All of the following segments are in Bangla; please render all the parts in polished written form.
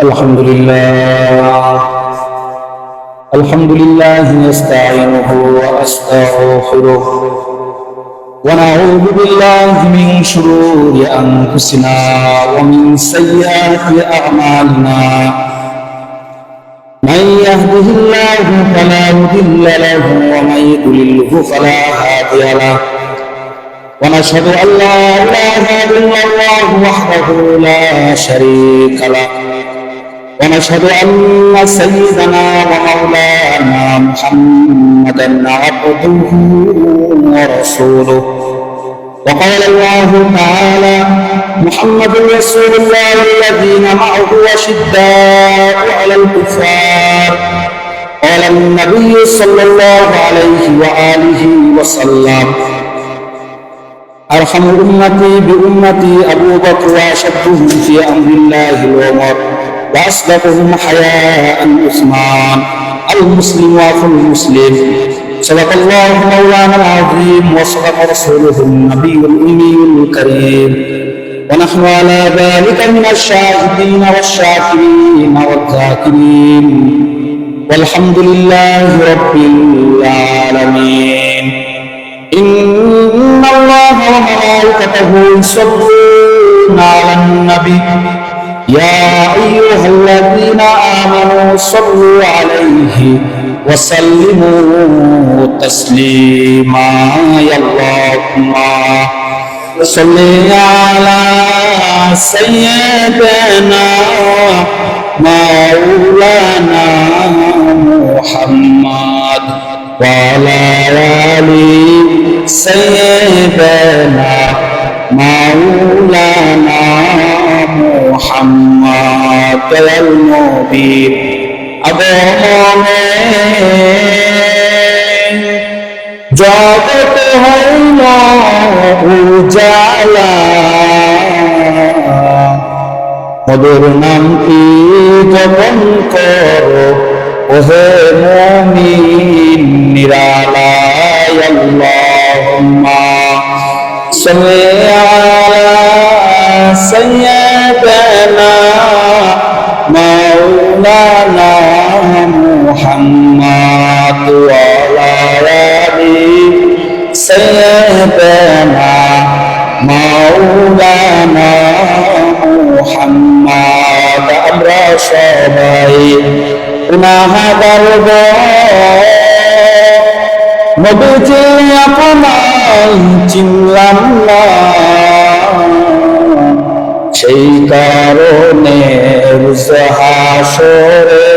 الحمد لله نستعينه وأستغفره ونعوذ بالله من شرور أنفسنا ومن سيئات أعمالنا من يهده الله فلا مضل له ومن يضلله فلا هادي له ونشهد أن لا إله إلا الله وحده لا شريك له ونشهد أن سيدنا ومولانا محمدا عبده ورسوله وقال الله تعالى محمد رسول الله الذين معه أشداء على الكفار قال النبي صلى الله عليه وآله وسلم أرحم أمتي بأمتي أبو بكر وأشدهم في أمر الله العمر وأصدقهم حياء عثمان المسلم وأخو المسلم صدق الله مولانا العظيم وصدق رسوله النبي الأمي الكريم ونحن على ذلك من الشاهدين والشاكرين والذاكرين والحمد لله رب العالمين إن الله وملائكته يصلون على النبي يا أيها الذين آمنوا صلوا عليه وسلموا تسليما يا اللهم صل على سيدنا مولانا محمد وعلى آل سيدنا مولانا محمد المبين أبوه জগৎ হইল উজালা মধুর নামটি জপন করো ওহে মুমিন নিরালায় আল্লাহুম্মা সাল্লি আলা সাইয়্যিদিনা মাওলানা মুহাম্মদ ওয়া আলা আলি সাইয়্যিদিনা মাওলানা মুহাম্মদ আমরা সবাই গুনাহগার গো নবীজি আপনার চিনলাম না সেই কারণে হাসরে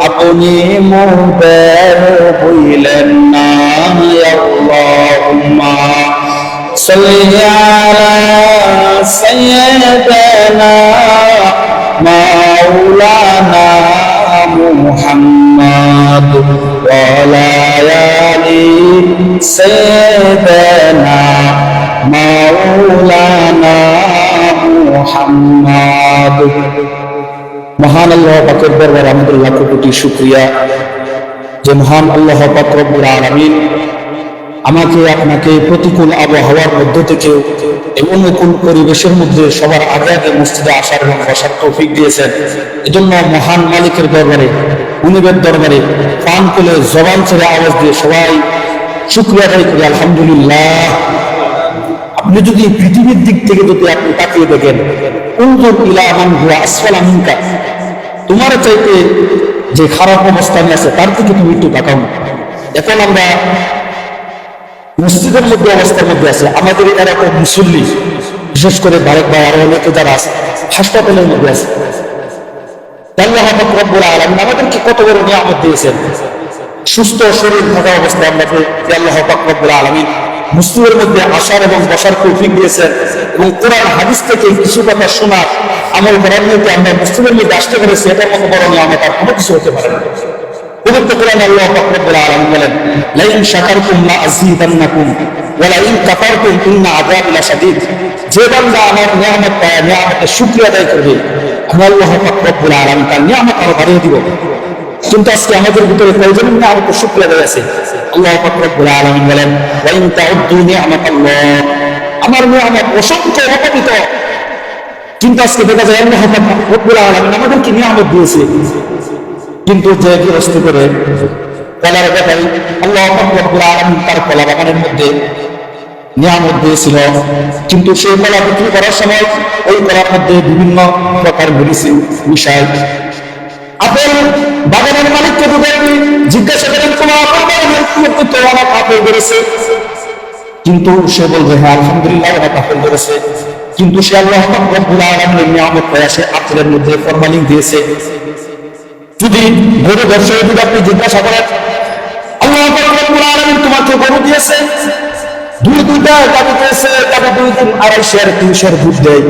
আপনি মুবের হইলেন না আল্লাহুম্মা সাল্লি আলা সাইয়্যিদিনা মাওলানা মুহাম্মদ ওয়া আলা আলি সাইয়্যিদিনা মাওলানা মুহাম্মদ। মহান আল্লাহ পাকের দরবারে আমাদের লাখ কোটি শুকরিয়া যে মহান আল্লাহ পাক রব্বুল আলামিন আমাকে আপনাকে প্রতিকূল আবহাওয়ার মধ্য থেকে এমন কোন পরিবেশের মধ্যে সবার আগে আগে মসজিদে আসার এবং বসার তৌফিক দিয়েছেন। এজন্য মহান মালিকের দরবারে উনিবের দরবারে প্রাণ খুলে জবান ছেড়ে আওয়াজ দিয়ে সবাই শুকরিয়া আদায় করি আলহামদুলিল্লাহ। আপনি যদি পৃথিবীর দিক থেকে যদি আপনি তাকিয়ে দেখেন উনজুর ইলা মান হুয়া আসফালা মিনকা, তোমার চাইতে যে খারাপ অবস্থানে আছে তার থেকে তুমি একটু তাকাও। এখন আমরা মসজিদের মধ্যে অবস্থার মধ্যে আছে, আমাদের এরকম মুসল্লি বিশেষ করে ভারত বা আরো অনেকে যারা আছে হাসপাতালের মধ্যে আছে। আল্লাহ পাক রব্বুল আলামিন আমাদেরকে কত বড় নিয়ামত দিয়েছেন, সুস্থ শরীর থাকা অবস্থায় আমাদের আল্লাহ পাক রব্বুল আলামিন মুসলিমের মধ্যে আসার এবং বসার তৌফিক দিয়েছেন এবং কোরআন হাদিস থেকে কিছু কথা শোনার আমল করার মধ্যে আমরা মুসলিমের মধ্যে আসতে পেরেছি, এটার মতো বড় নিয়ামত আর কোনো কিছু হতে পারে না। পবিত্র কোরআনে আল্লাহ পাক রব্বুল আলামিন বলেন লাইন শাকারতুম লা আযীদান্নাকুম ওয়া লাইন কাফারতুম ইন্না আযাবি লাশাদীদ। যে বান্দা আমার নিয়ামত পায় নিয়ামতের শুকরিয়া আদায় করবে আমি আল্লাহ পাক রব্বুল আলামিন তার নিয়ামত আরো বাড়িয়ে দিব। কিন্তু আজকে আমাদের ভিতরে কয়জন নিয়ামতের শুকরিয়া আদায় আছে? আল্লাহ পাক রব্বুল আলামিন বলেন ওয়া ইন তাউদ্দু নি'মাতাল্লাহ, আমার নিয়ামত অসংখ্য অগণিত, কিন্তু আজকে দেখা যায় আল্লাহ রব্বুল আলামিন আমাদেরকে নিয়ামত দিয়েছে, কিন্তু যে গৃহস্থ করে কলার ব্যাপারে আল্লাহ রব্বুল আলামিন তার কলা বাগানের মধ্যে নিয়ামত দিয়েছিল, কিন্তু সেই কলা বিক্রি করার সময় ওই কলার মধ্যে বিভিন্ন প্রকার মেডিসিন মিশায়। আপেল বাগানের মালিককে জিজ্ঞাসা করেন, তোমার আপেল বাগানের তো অনেক আপেল বেড়েছে, কিন্তু সে বলবে হ্যাঁ আলহামদুলিল্লাহ অনেক আপেল বেড়েছে, কিন্তু সে আল্লাহ রব্বুল আলামিনের নিয়ামত পায় সে আপেলের মধ্যে ফরমালিন দিয়েছে। যদি গরু ব্যবসায়ী যদি আপনি জিজ্ঞাসা করেন, আল্লাহ রব্বুল আলামিন তোমাকে গরু দিয়েছে, দুইটা গাভী দিয়েছে, গাভী 2 দিন 250 300 দুধ দেয়,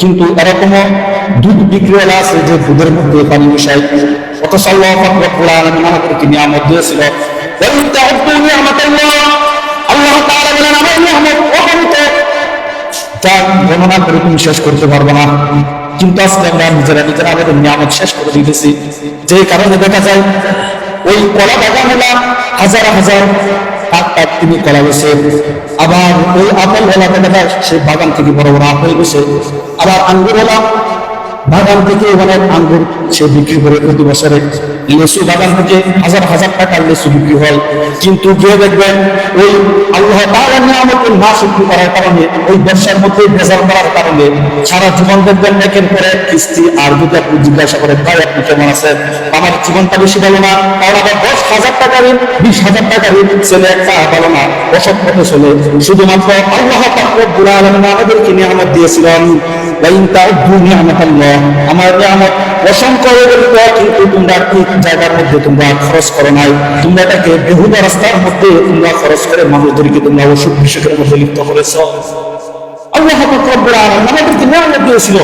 কিন্তু এরকমও দুধ বিক্রিওয়ালা আছে যে দুধের মধ্যে পানি মিশায়। অথচ আল্লাহ রব্বুল আলামিন আমাদেরকে নিয়ামত দিয়েছিল। আল্লাহ তাআলা বলেন আমার নিয়ামত অগণিত, যা গণনা করে তুমি শেষ করতে পারবে না। কিন্তু আজকে আমরা নিজেরা আমাদের নিয়ামত শেষ করে দিতেছি, যে কারণে দেখা যায় ওই কলা বাগানওয়ালা হাজার হাজার টাক তিনি কলা বেছে, আবার ওই আপেল ওলা দেখা যায় সে বাগান থেকে বড় বড় আপেল বেছে, আবার আঙ্গুর ওলা বাগান থেকে অনেক আঙ্গুর সে বিক্রি করে প্রতি বছরে। লেচু বাগান থেকে হাজার হাজার টাকার লেচু বিক্রি হয়, কিন্তু গিয়ে দেখবেন ওই আল্লাহ তাআলার নিয়ামতের না শুকর করার কারণে, ওই ব্যবসার মধ্যে ভেজাল করার কারণে সারা জীবন দেখবেন একের পরে কিস্তি। আর যদি আপনি জিজ্ঞাসা করেন ভাই আপনি কেমন আছেন, আমার জীবনটা বেশি ভালো না, কারণ আবার 10,000 টাকা ঋণ 20,000 টাকা ঋণ ছেলে একটা ভালো না, অসৎ পথে চলে। শুধুমাত্র আল্লাহ রব্বুল আলামিন আমাদেরকে নিয়ামত দিয়েছিলেন, আমার নিয়ামত অসংখ্য, কিন্তু তোমরা ঠিক জায়গার মধ্যে তোমরা খরচ করো নাই, তোমরা এটাকে বেহুদা রাস্তার মধ্যে তোমরা খরচ করে মানুষদেরকে তোমরা অসুখ বিসুখের মধ্যে লিপ্ত করেছ। আল্লাহ রব্বুল আলামিন আমাদেরকে নিয়ামত দিয়েছিল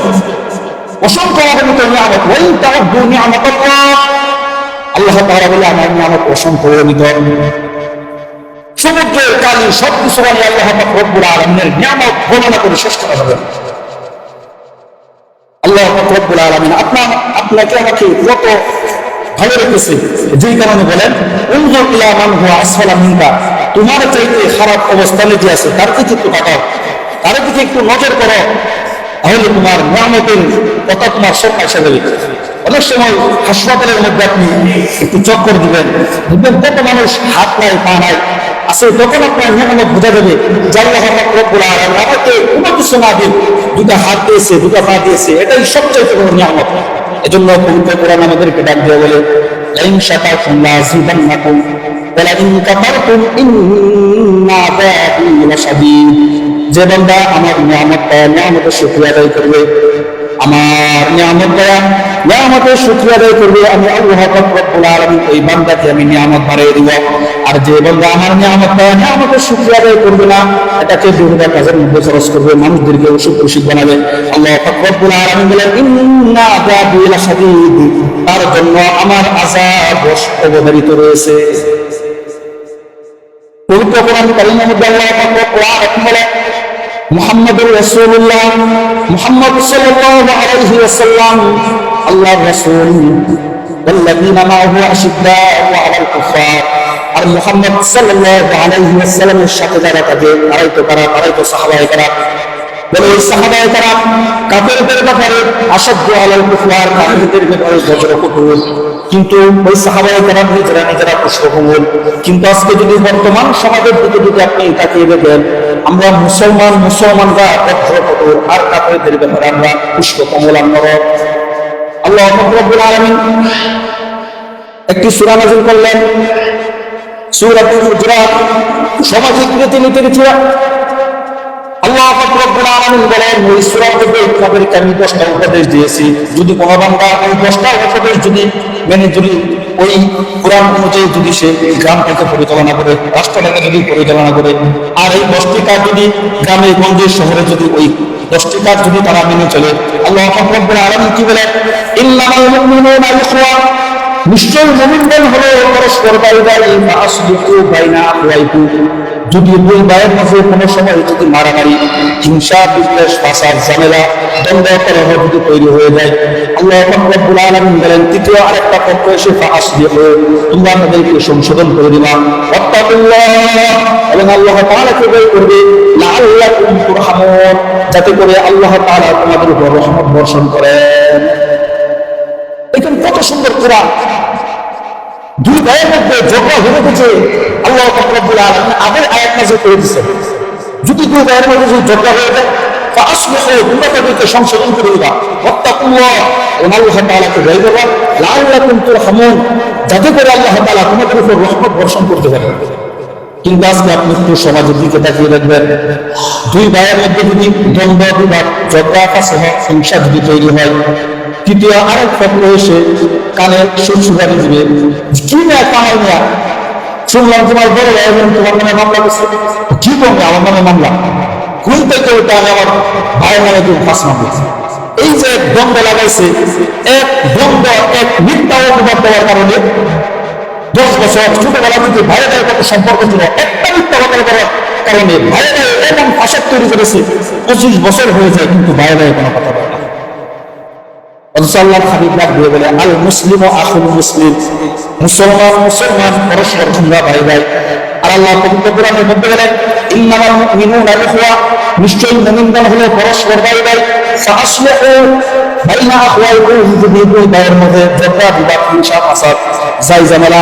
অসংখ্য অগণিত নিয়ামত। আল্লাহ তাআলা বলে আমার নিয়ামত অসংখ্য অগণিত, সমুদ্রের কালি সবকিছু আল্লাহ রব্বুল আলামিনের নিয়ামত গণনা করে শেষ করা যাবে। আল্লাহ রব্বুল আলামিন আপনাকে আমাকে কত ভালো রেখেছে, যেই কারণে বলেন উনজুর ইলা মান হুয়া আসফালা মিনকা, তোমার চাইতে খারাপ অবস্থানে যে আছে তার দিকে একটু তাকাও, তার দিকে একটু নজর করো, তাহলে তোমার নিয়ামতের কথা তোমার সব আসা যাবে। অনেক সময় হাসপাতালের মধ্যে আপনি একটু চক্কর দিবেন, দেখবেন কত মানুষ হাত নাই পা নাই আছে, তখন আপনার নিয়ামত বোঝা যাবে যে আল্লাহ রব্বুল আলামিন আমাকে কোনো কিছু না দিন, 2টা হাত দিয়েছে 2টা পা দিয়েছে, এটাই সবচেয়ে বড় নিয়ামত। এজন্য পবিত্র কোরআন আমাদেরকে ডাক দিয়ে বলে লাইন শাকারতুম লাযিদান্নাকুম ওয়া লাইন কাফারতুম ইন্না আযাবি লাশাদীদ। যে বান্দা আমার নিয়ামতের শুকরিয়া আদায় করবে, আমার নিয়ামতের শুকরিয়া আদায় করবে, আমি আল্লাহ রব্বুল আলামিন ওই বান্দাকে আমি নিয়ামত বাড়িয়ে দিব। আর যে বান্দা আমার নিয়ামতের শুকরিয়া আদায় করবে না, এটাকে বেহুদা কাজের মধ্যে খরচ করবে, মানুষদেরকে অসুখ বানাবে। আল্লাহ রব্বুল আলামিন বলেন ইন্না আযাবি লাশাদীদ, তার জন্য আমার আযাব অবধারিত রয়েছে। পবিত্র কোরআন কারীমের মধ্যে আল্লাহ রব্বুল আলামিন বলেন মুহাম্মাদুর রাসূলুল্লাহ, মুহাম্মদ সাল্লাল্লাহু আলাইহি ওয়াসাল্লাম আল্লাহর রাসূল, ওয়াল্লাযীনা মাআহু আশিদ্দাউ আলাল কুফার। আর মুহাম্মদ সাল্লাল্লাহু আলাইহি ওয়াসাল্লামের সাথে যারা থাকে তারাই তো সাহাবায়ে কেরাম। বলে ওই সাহাবায়ে কেরাম কাফেরদের ব্যাপারে আশাদ্দু আলাল কুফার, কাফেরদের ব্যাপারে বজ্র কঠোর, কিন্তু ওই সাহাবায়ে কেরাম নিজেরা পুষ্পকমল। কিন্তু আজকে যদি বর্তমান সমাজের দিকে যদি আপনি তাকিয়ে দেখেন, আমরা মুসলমানরা বজ্র কঠোর, আর কাফেরদের ব্যাপারে আমরা পুষ্পকমল। আল্লাহ রব্বুল আলামিন একটি সূরা নাযিল করলেন, সূরাতুল হুজুরাত, সামাজিক রীতিনীতির সূরা। আল্লাহ রব্বুল আলামিন বলেন ওই সূরার মধ্যে কাফেরকে আমি 10টা উপদেশ দিয়েছি, যদি কোনো বান্দা ওই 10টা উপদেশ যদি মেনে ওই কোরআন অনুযায়ী যদি সে গ্রামটাকে পরিচালনা করে, রাষ্ট্রটাকে যদি পরিচালনা করে, আর এই 10টি কাজ যদি গ্রামে গঞ্জে শহরে যদি ওই 10টি কাজ যদি তারা মেনে চলে, আল্লাহ রব্বুল আলামিন কি বলেন ইন্নামাল মুমিনুনা ইখওয়া, নিশ্চয় মুমিনগণ হলো পরস্পর ভাই ভাই ফাসলিহু বাইনা আখওয়াইকুম, যদি দুই ভাইয়ের মাঝে কোনো সময় যদি মারামারি, হিংসা, বিদ্বেষ, ফাসাদ, ঝামেলা, দ্বন্দ্ব কলহ যদি তৈরি হয়ে যায়, আল্লাহ পাক রব্বুল আলামিন বলেন তৃতীয় আরেকটা পক্ষ এসে ফাসলিহু, তোমরা তাদেরকে সংশোধন করে দিবা, ওয়াত্তাকুল্লাহ, এবং আল্লাহ তাআলাকে ভয় করবে, লাআল্লাকুম তুরহামুন, যাতে করে আল্লাহ তাআলা তোমাদের উপর রহমত বর্ষণ করেন। দেখুন কত সুন্দর কোরআন। দুই ভাইয়ের মধ্যে ঝগড়া হয়ে গেছে, আল্লাহ পাক রব্বুল আলামিন আগের আয়াত নাযিল করে দিয়েছেন, যদি দুই ভাইয়ের মধ্যে যদি ঝগড়া হয়ে যায় ফাসলিহু, তোমরা তাদেরকে সংশোধন করে দিবা, ওয়াত্তাকুল্লাহ, এবং আল্লাহ তাআলাকে ভয় করবা, লাআল্লাকুম তুরহামুন, যাতে করে আল্লাহ তাআলা তোমাদের উপর রহমত বর্ষণ করতে পারেন। কিন্তু আজকে আপনি একটু সমাজের দিকে তাকিয়ে দেখবেন, দুই ভাইয়ের মধ্যে যদি দ্বন্দ্ব, বিবাদ, ঝগড়া, ফাসাদ, হিংসা যদি তৈরি হয়, তৃতীয় আরেক পক্ষ এসে কানে সুরসুরানি দিবে, কি না কামাই নেয়া, শুনলাম তোমার বড় ভাই তোমার নামে মামলা করছে, কি করবে আমার নামে মামলা, কোন থেকে ওটা আমি আমার ভাইয়ের নামে কেউ ফাঁস মামলা। এই যে দ্বন্দ্ব লাগাইছে, এক দ্বন্দ্ব, এক মিথ্যা অপবাদ দেওয়ার কারণে 10 বছর ছোটবেলা থেকে ভাইয়ের কত সম্পর্ক ছিল, একটা মিথ্যা কথা বলার কারণে ভাইয়ের এমন ফাসাদ তৈরি করেছে, 25 বছর হয়ে যায় কিন্তু ভাইয়ের কোনো কথা বলে না। আল্লাহর হাবিব ডাক দিয়ে বলে, আল মুসলিম ও আখুল মুসলিম, মুসলমান মুসলমান পরস্পর তোমরা ভাই ভাই। আর আল্লাহ পবিত্র কোরআনের মধ্যে বলেন, ইন্নামাল মুমিনুনা ইখওয়া, নিশ্চয়ই মুমিনগণ হলো পরস্পর ভাই ভাই, ফাসলিহু বাইনা আখওয়াইকুম, যদি দুই ভাইয়ের মধ্যে ঝগড়া, বিবাদ, হিংসা, ফাসাদ, যাই ঝামেলা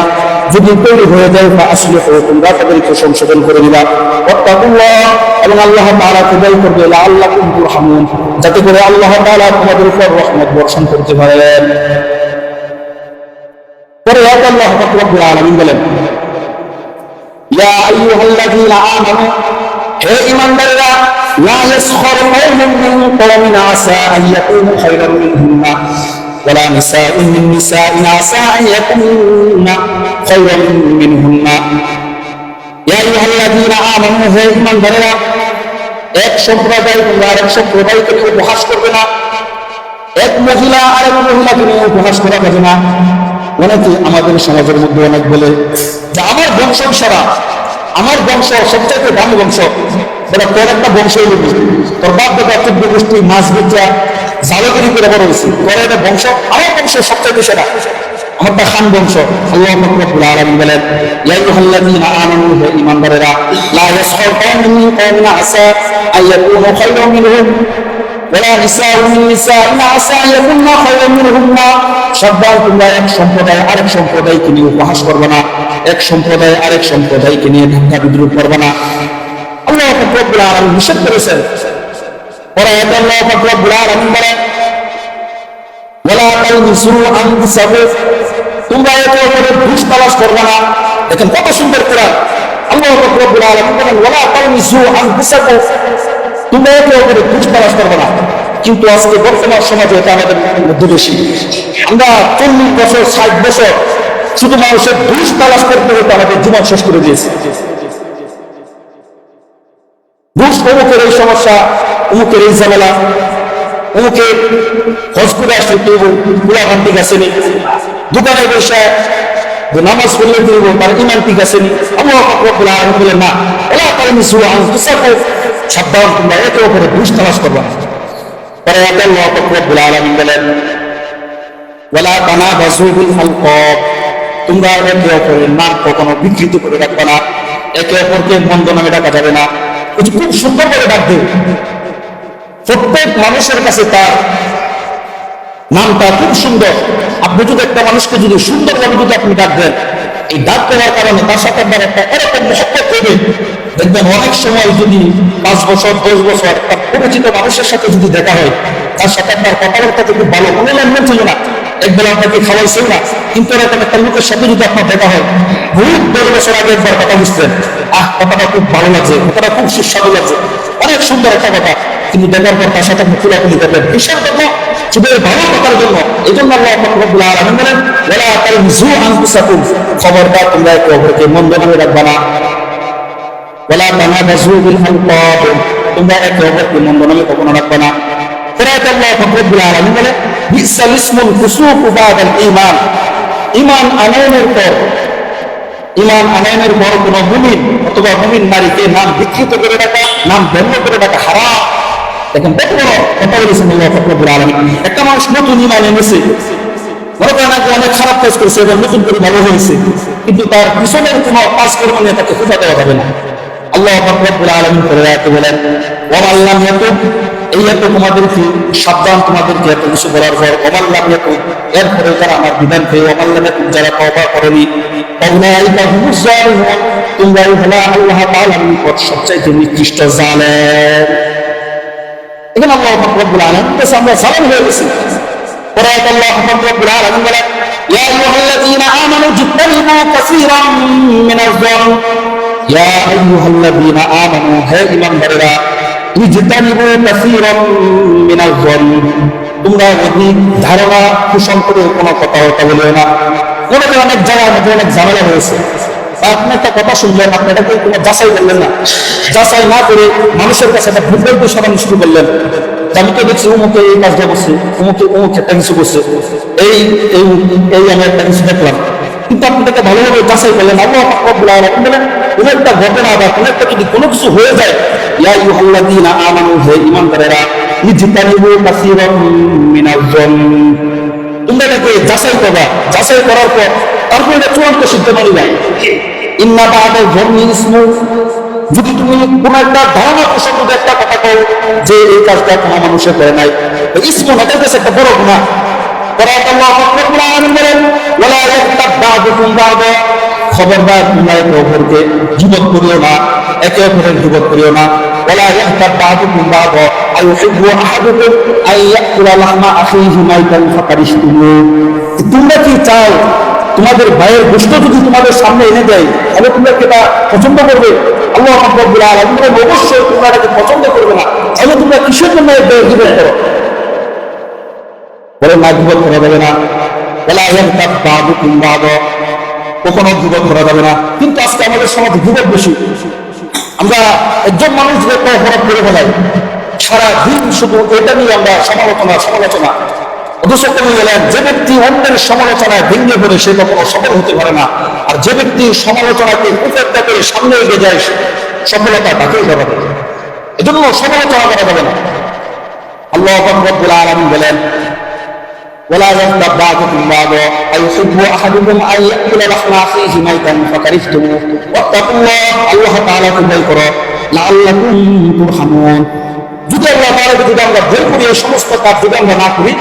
যদি তৈরি হয়ে যায়, ফাসলিহু, তোমরা তাদেরকে সংশোধন করে দিবা, ওয়াত্তাকুল্লাহ, এবং আল্লাহ তাআলাকে ভয় করবে, লাআল্লাকুম তুরহামুন, যাতে করে আল্লাহ তাআলা তোমাদের উপর রহমত বর্ষণ করতে পারেন। পরে আল্লাহ পাক রব্বুল আলামিন বলেন, ইয়া আইয়ুহাল্লাযীনা আমানু, হে ঈমানদাররা, লা ইয়াসখার কওমুম মিন কওমিন আসা আন ইয়াকুনু খায়রাম মিনহুম, ওয়ালা নিসাউন মিন নিসাইন আসা আন ইয়াকুননা খায়রাম মিনহুম। ইয়া আইয়ুহাল্লাযীনা আমানু, হে ঈমানদাররা, এক সম্প্রদায় তোমরা আরেক সম্প্রদায়কে নিয়ে উপহাস করবে না, এক মহিলা আরেক মহিলাকে নিয়ে উপহাস করা যাবে না। অনেকে আমাদের সমাজের মধ্যে অনেক বলে যে আমার বংশ সারা, আমার বংশ সবচেয়ে দামি বংশ, বলে তোর একটা বংশ হইল, তোর বাপ দাদা 14 গোষ্ঠী মাছ বেচা জালগিরি করে বড় হয়েছে, তোর একটা বংশ, আমার বংশ সবচেয়ে সেরা, আমারটা খান বংশ। আল্লাহ রব্বুল আলামিন বলেন, ইয়া আইয়ুহাল্লাযীনা আমানু, হে ঈমানদারেরা, লা ইয়াসখার কওমুম মিন কওমিন আসা আন ইয়াকুনু খায়রাম মিনহুম, ওয়ালা নিসাউন মিন নিসাইন আসা আন ইয়াকুননা খায়রাম মিনহুন্না। সাবধান, তোমরা এক সম্প্রদায় আরেক সম্প্রদায়কে নিয়ে উপহাস করবে না, এক সম্প্রদায় আরেক সম্প্রদায়কে নিয়ে ঠাট্টা বিদ্রূপ করবে না। আল্লাহ রব্বুল আলামিন নিষেধ করেছেন। পরে আল্লাহ রব্বুল আলামিন বলেন, ওয়ালা তালমিসু আনফুসাকুম, তোমরা একে অপরের দোষ তালাশ করবে না। দেখেন কত সুন্দর কোরআন। আল্লাহ রব্বুল আলামিন বলেন, ওয়ালা তালমিসু আনফুসাকুম, তোমরা একে অপরের দোষ তালাশ করবে না। কিন্তু আজকে বর্তমান সমাজে এটা আমাদের মধ্যে বেশি। আমরা 40 বছর 60 বছর শুধু মানুষের দোষ তালাশ করতে হতে আমাদের জীবন শেষ করে দিয়েছে। দোষ, অমুকের এই সমস্যা, অমুকের এই ঝামেলা, অমুকে হজ করে আসলে কেউ গোলাঘাট ঠিক আসেনি, দোকানে বসে নামাজ পড়লে কেউ তার ইমান ঠিক আসেনি। আল্লাহ রব্বুল আলামিন বলেন, না, ওয়ালা তালমিসু আনফুসাকুম, সাবধান, তোমরা একে অপরের দোষ তালাশ করবে না। পরে আল্লাহ রব্বুল আলামিন বলেন, ওয়ালা তানাবাযু বিল আলকাব, তোমরা একে অপরের নাম কখনো বিকৃত করে রাখবে না, একে অপরকে মন্দ নামে ডাকা যাবে না। খুব সুন্দর করে ডাকবে, প্রত্যেক মানুষের কাছে তার নামটা খুব সুন্দর। আপনি যদি একটা মানুষকে যদি সুন্দরভাবে যদি আপনি ডাক দেন, এই ডাক দেওয়ার কারণে তার সাথে আপনার একটা এরকম মহব্বত হবে। দেখবেন অনেক সময় যদি 5 বছর 10 বছর একটা পরিচিত মানুষের সাথে যদি দেখা হয়, তার সাথে আপনার কথাবার্তা খুব ভালো, কোনো লেনদেন ছিল না, একবেলা আপনাকে খাওয়াইছেও না, কিন্তু এরকম একটা লোকের সাথে যদি আপনার দেখা হয়, বহুত 10 বছর আগে একবার কথা বুঝতেন, কথাটা খুব ভালো লাগছে, কথাটা খুব সুস্বাদু লাগছে, অনেক সুন্দর একটা কথা, কিন্তু দেখার পর তার সাথে আপনি খোলাখুলি করবেন কিসের জন্য? শুধু ভালো কথার জন্য। এই জন্য আল্লাহ রব্বুল আলামিন বলেন, ওয়ালা তালমিসু আনফুসাকুম, খবরদার তোমরা একে অপরকে মন্দ নামে রাখবে না। ওয়ালা তানাবাযু বিল আলকাব, তোমরা একে অপরকে মন্দ নামে কখনো রাখবে না। পরে আল্লাহ রব্বুল আলামিন বলেন, বিসাল ইসমুল ফুসুকু বাদাল ঈমান, ঈমান আনয়নের পর কোন মুমিন অথবা মুমিন নারীকে নাম বিকৃত করে ডাকা, নাম ব্যঙ্গ করে ডাকা হারাম। দেখেন কত বড় কথা বলেছেন আল্লাহ রাব্বুল আলামিন। একটা মানুষ নতুন ঈমান এনেছে, মনে করেন আগে অনেক খারাপ কাজ করেছে, এবার নতুন করে ভালো হয়েছে, কিন্তু তার পিছনের কোনো কাজকর্ম নিয়ে তাকে খোঁজা দেওয়া যাবে না। আল্লাহ রাব্বুল আলামিন করে আয়াতে বলেন, ওয়ামান লাম ইয়াতুব, এই এত তোমাদেরকে সাবধান, তোমাদেরকে এত কিছু বলার পর ওয়ামান লাম ইয়াতুব, এরপরে যারা আমার বিধান পেয়ে ওয়ামান লাম ইয়াতুব, যারা তওবা করেনি, ফাউলাইকা হুমুজ জালিমুন, তোমরাই হলো আল্লাহ তাআলার নিকট সবচাইতে নিকৃষ্ট জালেম। এখানে আল্লাহ রাব্বুল আলামিন কাছে আমরা জালেম হয়ে গেছি। পরে আল্লাহ রাব্বুল আলামিন বলেন, ইয়া আইয়ুহাল্লাযীনা আমানু ইজতানিবু কাসীরাম মিনাজ যান, ইয়া আইয়ুহাল্লাযীনা আমানু, হে ঈমানদারেরা, ইজতানিবু কাসীরাম মিনাজ যান, তোমরা অধিক ধারণা পোষণ করে কোনো কথা বলিও না। অনেক জায়গার মধ্যে অনেক ঝামেলা হয়েছে, আপনি একটা কথা শুনলেন, আপনি এটাকে কোনো যাচাই করলেন না, যাচাই না করে মানুষের কাছে একটা ভুলভাল সরানো শুরু করলেন। আমি তো দেখছি অমুকে এই কাজটা করছে, অমুকে একটা কিছু করছে, এই এই এই আমি একটা কিছু দেখলাম, কিন্তু আপনি তাকে ভালোভাবে যাচাই করলেন। আল্লাহ রাব্বুল আলামিন বলেন, কোনো একটা ঘটনা বা কোনো একটা যদি কোনো কিছু হয়ে যায়, ইয়া আইয়ুহাল্লাযীনা আমানু, হে ঈমানদারেরা, ইজতানিবু কাসীরাম মিনাজ যান, তোমরা এটাকে যাচাই করবা, যাচাই করার পর তারপর এটা চূড়ান্ত সিদ্ধান্ত নিবা। ইন্না বা'দাল যান্নি ইসমু, যদি তুমি কোন একটা ধারণা পোষণ করে একটা কথা কও যে এই কাজটা কোনো মানুষে করে নাই, ইসমু এটার কাছে একটা বড় গুনাহ। পরে আল্লাহ রাব্বুল আলামিন বলেন, ওয়ালা ইয়াগতাব বা'দুকুম বা'দা, খবরদার তোমরা একে অপরকে গীবত করিও না, একে অপরের গীবত করিও না। ওয়ালা ইয়াগতাব বা'দুকুম বা'দা আইয়ুহিব্বু আহাদুকুম আইয়াকুলা লাহমা আখিহি মাইতান ফাকারিহতুমু, তোমরা কি চাও তোমাদের ভাইয়ের গোশত যদি তোমাদের সামনে এনে দেয় তাহলে তোমরা কি তা পছন্দ করবে? আল্লাহ রাব্বুল আলামিন বলেন, অবশ্যই তোমরা এটাকে পছন্দ করবে না। তাহলে তোমরা কিসের জন্য গীবত করো? বলে না, গীবত করা যাবে না। ওয়ালা ইয়াগতাব বা'দুকুম বা'দা, কখনো গীবত করা যাবে না। কিন্তু আজকে আমাদের সমাজে গীবত বেশি। আমরা একজন মানুষকে একটা অপরাধ করে ফেলাই, সারাদিন শুধু এটা নিয়ে আমরা সমালোচনা। অথচ তিনি বলেন, যে ব্যক্তি অন্যের সমালোচনায় ভেঙে পড়ে সে কখনো সফল হতে পারে না, আর যে ব্যক্তি সমালোচনাকে উপেক্ষা করে সামনে এগিয়ে যায় সফলতা তাকেই করা যাবে। এজন্য সমালোচনা করা যাবে না। আল্লাহ রাব্বুল আলামিন বলেন, ওয়ালা ইয়াগতাব বা'দুকুম বা'দা আইয়ুহিব্বু আহাদুকুম আইয়াকুলা লাহমা আখিহি মাইতান ফাকারিহতুমু ওয়াত্তাকুল্লাহ, আল্লাহ তাআলাকে ভয় করো, লাআল্লাকুম তুরহামুন। যদি আল্লাহ তাআলাকে যদি আমরা ভয় করি, এই সমস্ত কাজ যদি আমরা না করি,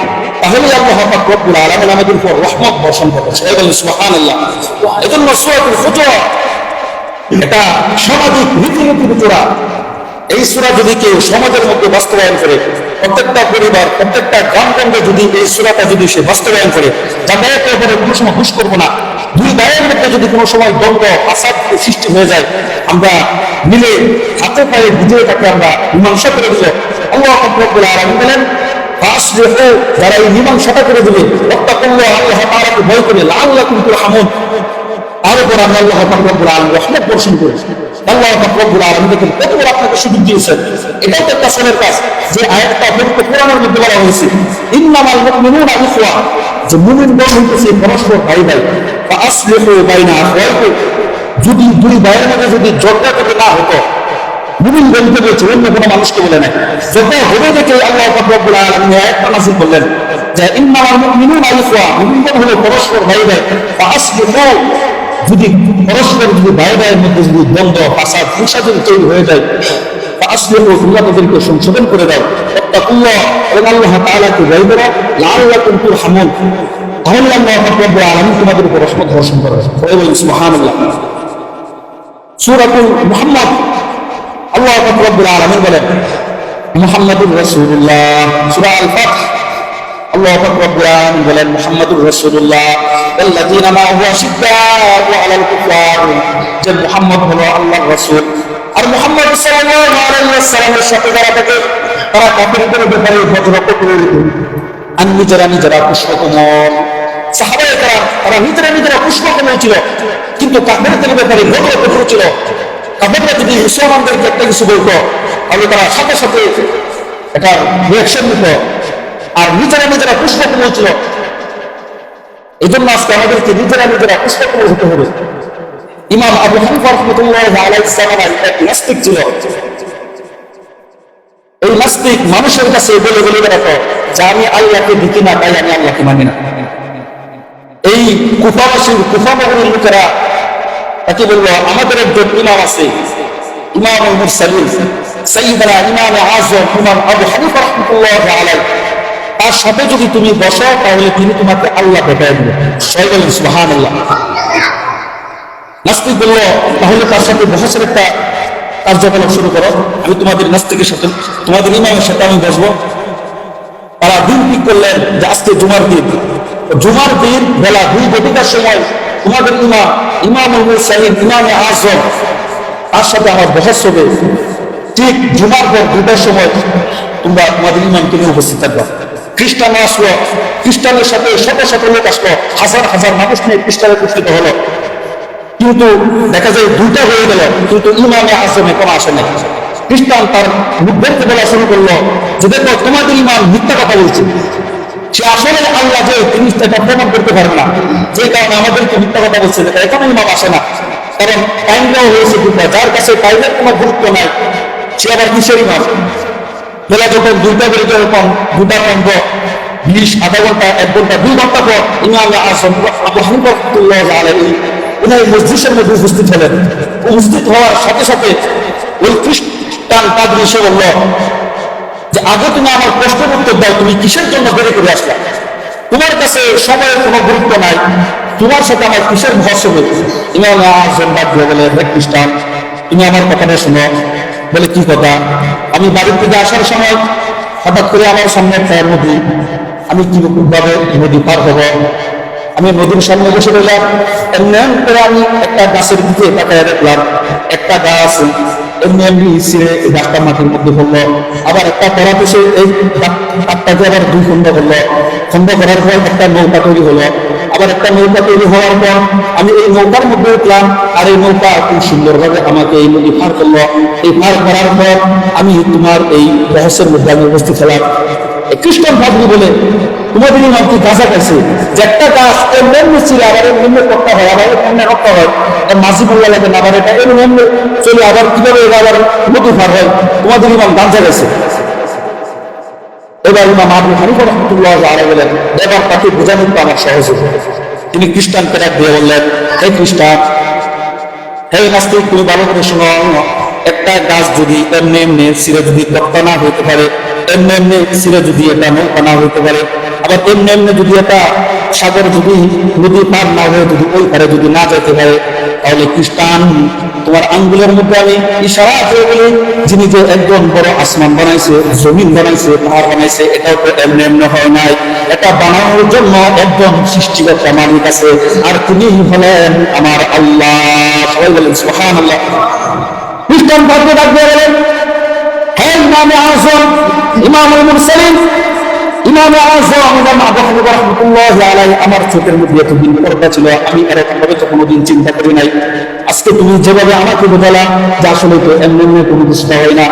তাহলে আল্লাহ রাব্বুল আলামিন আমাদের উপর রহমত বর্ষণ করবেন। সুবহানাল্লাহ। এজন্য সূরাতুল হুজুরাত এটা সামাজিক রীতিনীতির সূরা। এই সূরা যদি কেউ সমাজের মধ্যে বাস্তবায়ন করে, প্রত্যেকটা পরিবার, প্রত্যেকটা গ্রামগঞ্জে যদি এই সূরাটা যদি সে বাস্তবায়ন করে, যাতে একে অপরের কোনো সময় ঘুষ করবো না, দুই ভাইয়ের মধ্যে যদি কোনো সময় দ্বন্দ্ব ফাসাদ সৃষ্টি হয়ে যায়, আমরা মিলে হাতে পায়ে বুঝে তাকে আমরা মীমাংসা করে দিল। আল্লাহ রাব্বুল আলামিন বলেন, ফাসলিহু, যারা এই মীমাংসাটা করে দিবে, ওয়াত্তাকুল্লাহ, আল্লাহ তাআলাকে ভয় করে, লাআল্লাকুম তুরহামুন, আর উপর আমরা আল্লাহ রাব্বুল আলামিন রহমত বর্ষণ করি। আল্লাহ রাব্বুল আলামিন দেখেন কত বড় আপনাকে সুযোগ দিয়েছেন। এটাও তো একটা সনের কাজ, যে আয়াতটা পবিত্র কোরআনের মধ্যে বলা হয়েছে, ইন্নামাল মুমিনুনা ইখওয়া, যে মুমিনগণ হইতেছে পরস্পর ভাই ভাই। ফাসলিহু বাইনা আখওয়াইকুম, যদি দুই ভাইয়ের মধ্যে যদি ঝগড়া করতে না হতো, মুমিন বলতে বলছে, অন্য কোনো মানুষকে বলে নাই, যখন হবে দেখে আল্লাহ রাব্বুল আলামিন আয়াতটা নাযিল করলেন যে ইন্নামাল মুমিনুনা ইখওয়া, মুমিনগণ হলো পরস্পর ভাই ভাই। ফাসলিহু, যদি পরস্পর যদি ভাই ভাইয়ের মধ্যে যদি দ্বন্দ্ব ফাসাদ হিংসা যদি তৈরি হয়ে যায়, ফাসলিহু, তোমরা তাদেরকে সংশোধন করে দাও। ওয়াত্তাকুল্লাহ, এবং আল্লাহ তাআলাকে ভয় করো, লাআল্লাকুম তুরহামুন, তাহলে আল্লাহ রাব্বুল আলামিন তোমাদের উপর রহমত বর্ষণ করবেন। সুবহানাল্লাহ। সূরাতুল মুহাম্মদ, আল্লাহ রাব্বুল আলামিন বলেন, মুহাম্মাদুর রাসূলুল্লাহ। সূরা আল ফাতহ, আল্লাহ রাব্বুল আলামিন বলেন, মুহাম্মাদুর রাসূলুল্লাহ ওয়াল্লাযীনা মা'আহু আশিদ্দাউ আলাল কুফার, যে মুহাম্মদ হলো আল্লাহর রাসূল, আর মুহাম্মদ সাল্লাল্লাহু আলাইহি ওয়াসাল্লামের সাথে যারা থাকে তারা কাফিরদের ব্যাপারে বজ্র কঠোর, আর নিজেরা পুষ্পকমল। সাহাবায়ে কেরাম তারা নিজেরা পুষ্পকমল ছিল, কিন্তু কাফিরদের ব্যাপারে বজ্র কঠোর ছিল। কাফিররা যদি মুসলমানদেরকে একটা কিছু বলতো, তাহলে তারা সাথে সাথে একটা রিঅ্যাকশন নিত, আর নিজেরা পুষ্পকমল ছিল। এই জন্য আজকে আমাদেরকে নিজেরা প্রশ্নপূর্ণ হতে হবে। ইমাম আবু হানিফা রাহমাতুল্লাহি আলাইহিস জামানায় এক নাস্তিক ছিল। এই নাস্তিক মানুষের কাছে বলে বেড়াতো যে আমি আল্লাহকে দেখি না, তাই আমি আল্লাহকে মানি না। এই কুফা নগরীর লোকেরা তাকে বলল, আমাদের একজন ইমাম আছে, ইমামুল মুরসালিন সাইয়্যিদুনা ইমাম আযম ইমাম আবু হানিফা রাহমাতুল্লাহি আলাইহি, তার সাথে যদি তুমি বসো তাহলে তিনি তোমাকে আল্লাহ দেখায় দিবেন। সবাই বলেন সুবহানাল্লাহ। নাস্তিক বলল, তাহলে তার সাথে বসার একটা কার্যকলাপ শুরু করো, আমি তোমাদের নাস্তিকের সাথে, তোমাদের ইমামের সাথে আমি বসবো। তারা দিন ঠিক করলেন যে আজকে জুমার দিন, জুমার দিন বেলা 2:00 সময় তোমাদের ইমামুল মুরসালিন ইমামে আযম তার সাথে আমার বহস হবে। ঠিক জুমার পর 2টার সময় তোমরা তোমাদের ইমামকে নিয়ে উপস্থিত থাকবা। খ্রিস্টান আসলো, খ্রিস্টানের সাথে শত শত লোক আসলো, হাজার হাজার মানুষ নিয়ে খ্রিস্টানে উপস্থিত হলো। কিন্তু দেখা যায় 2টা হয়ে গেল, কিন্তু ইমামে আযম এখনো আসে নাই। খ্রিস্টান তার মুখদেরকে বলা শুরু করলো যে দেখো তোমাদের ইমাম মিথ্যা কথা বলছে, সে আসলে আল্লাহ যে তিনি এটা প্রমাণ করতে পারেন না, যে কারণে আমাদেরকে মিথ্যা কথা বলছে। এখনো ইমাম আসে না, কারণ টাইমটাও হয়েছে দুটা, যার কাছে টাইমের কোনো গুরুত্ব নাই সে আবার কিসের ইমাম। বেলা যখন 2টা বেড়ে যখন 2:15, 20, আধা ঘন্টা, 1 ঘন্টা, 2 ঘন্টা পর ইমামে আযম আবু হানিফা রাহমাতুল্লাহি আলাইহি উনি মসজিদের মধ্যে উপস্থিত হলেন। উপস্থিত হওয়ার সাথে সাথে ওই খ্রিস্টান পাদ্রী এসে বলল যে আগে তুমি আমার প্রশ্নের উত্তর দাও, তুমি কিসের জন্য বেড়ে করে আসলা? তোমার কাছে সময়ের কোনো গুরুত্ব নাই, তোমার সাথে আমার কিসের বহস হবে? ইমামে আযম ডাক দিয়ে বলে, হে খ্রিস্টান, তুমি আমার কথাটা শোনো। বলে কি কথা? আমি বাড়ির থেকে আসার সময় হঠাৎ করে আমার সামনে একটা নদী, আমি কিভাবে নদী পার হব? আমি নদীর সামনে বসে রইলাম, এমনি করে আমি একটা গাছের দিকে তাকায় দেখলাম একটা গাছ এমনি এমনি ছিঁড়ে গাছটা মাটির মধ্যে পড়লো। আবার একটা করা পেশে এই গাছটাকে আবার 2 খণ্ড করলো। খণ্ড করার পর একটা নৌকা তৈরি হলো। আবার একটা নৌকা তৈরি হওয়ার পর আমি এই নৌকার মধ্যে উঠলাম, আর এই নৌকা খুব সুন্দরভাবে আমাকে এই নদী পার করলো। এই পার করার পর আমি তোমার এই রহস্যের মধ্যে আমি উপস্থিত হলাম। খ্রিস্টান পাদ্রী বলে, তোমাদের ইমাম কি গাছা খাইছে? যে একটা গাছ এমনি ছিল, আবার এমনি করতে হয়, আবার এমনি রক্ত হয়, মাঝি বললা লাগে না, আবার এটা এমনি চলে, আবার কিভাবে আবার নদী পার হয়? তোমাদের ইমাম গাঁজা গেছে। এবার ইমাম আবু হানিফা রাহমাতুল্লাহি আলাইহি বলেন, এবার তাকে বোঝানো তো আমার সহজ হবে। তিনি খ্রিস্টানকে ডাক দিয়ে বললেন, হে খ্রিস্টান, হে নাস্তিক, তুমি ভালো করে শোনো, একটা গাছ যদি এমনি এমনি ছিঁড়ে যদি তক্তা না হইতে পারে, এমনি এমনি ছিঁড়ে যদি এটা নৌকা না হইতে পারে, আবার এমনি এমনি যদি এটা সাগর যদি নদী পার না হয়ে যদি ওই পারে যদি না যেতে পারে, তাহলে খ্রিস্টান তোমার আঙ্গুলের মধ্যে আমি ইশারা করে বলি, যিনি যে একজন বড় আসমান বানাইছে, জমিন বানাইছে, পাহাড় বানাইছে, এটাও তো এমনি এমনি হয় নাই। এটা বানানোর জন্য একজন সৃষ্টিকর্তা মালিক আছে, আর তিনি হলেন আমার আল্লাহ। সবাই বলেন সুবহানাল্লাহ। খ্রিস্টান পাদ্রী ডাক দিয়ে বলেন, হে ইমামে আযম ইমামুল মুরসালিন ইমামে আযম ইমাম আবু হানিফা রাহমাতুল্লাহি আলাইহি, আমার চোখের মধ্যে এতদিন পর্দা ছিল, আমি এরকম ভাবে তো কোনোদিন চিন্তা করি নাই। আজকে তুমি যেভাবে আমাকে বোঝালা যে আসলে তো এমনি এমনি কোনো কিছুটা হয় না,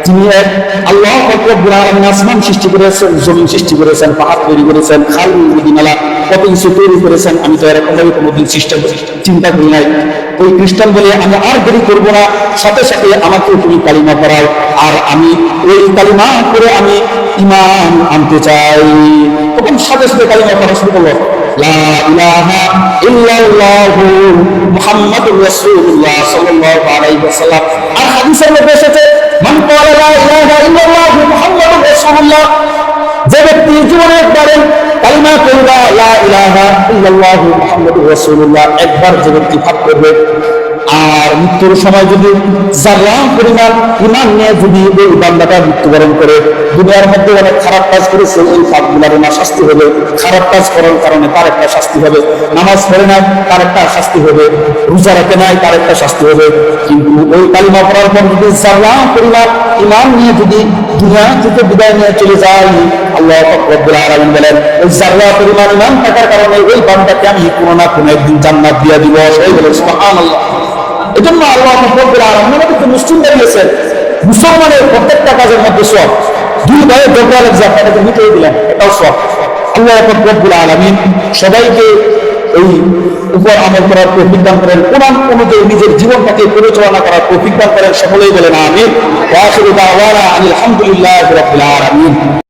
তিনি এক আল্লাহ রব্বুল আলামিন আসমান সৃষ্টি করেছেন, জমিন সৃষ্টি করেছেন, পাহাড় তৈরি করেছেন, খাল নদী নালা কত কিছু তৈরি করেছেন, আমি তো এরকম ভাবে কোনোদিন চিন্তা করি নাই। ওই খ্রিস্টান বলে, আমি আর দেরি করবো না, সাথে সাথে আমাকে তুমি কালিমা পড়াও, আর আমি ওই কালিমা করে আমি ঈমান আনতে চাই। তখন সাথে সাথে কালিমা পড়া শুরু করলো, লা ইলাহা ইল্লাল্লাহু মুহাম্মাদুর রাসূলুল্লাহ সাল্লাল্লাহু আলাইহি ওয়াসাল্লাম। আর হাদিসের মধ্যে এসেছে, মান ক্বালা লা ইলাহা ইল্লাল্লাহু মুহাম্মাদুর রাসূলুল্লাহ, যে ব্যক্তি জীবনে একবার কালিমা পড়বে লা ইলাহা ইল্লাল্লাহু মুহাম্মাদুর রাসূলুল্লাহ, একবার যে ব্যক্তি পাঠ করবে, আর মৃত্যুর সময় যদি যারা পরিমাণ ঈমান নিয়ে যদি এই বান্দাটা মৃত্যুবরণ করে, দুনিয়ার মধ্যে অনেক খারাপ কাজ করেছে, এই পাপগুলোর না শাস্তি হবে, খারাপ কাজ করার কারণে তার একটা শাস্তি হবে, নামাজ পড়ে নাই তার একটা শাস্তি হবে, রোজা রাখে নাই তার একটা শাস্তি হবে। কিন্তু ওই কালিমা পড়ার পর যদি যারা পরিমাণ ঈমান নিয়ে যদি দুনিয়া থেকে বিদায় নিয়ে চলে যায়, আল্লাহ রব্বুল আলামিন বলেন, ওই যারা পরিমাণ ঈমান থাকার কারণে ওই বান্দাকে আমি কোনো না কোনো একদিন জান্নাত দিয়ে দিব। সেই বলে সুবহানাল্লাহ। এজন্য আল্লাহ রব্বুল আলামিন আমাদেরকে মুসলিম বানিয়েছেন। মুসলমানের প্রত্যেকটা কাজের মধ্যে সব, 2 ভাইয়ের দরকার আপনাদেরকে মিটিয়ে দিলেন, এটাও সব। আল্লাহ রব্বুল আলামিন সবাইকে এই উপর আমল করার তৌফিক দান করেন, কোরআন অনুযায়ী নিজের জীবনটাকে পরিচালনা করার তৌফিক দান করেন। সকলেই বলেন আমিন। ওয়া আখিরু দাওয়ানা আলহামদুলিল্লাহি রাব্বিল আলামিন।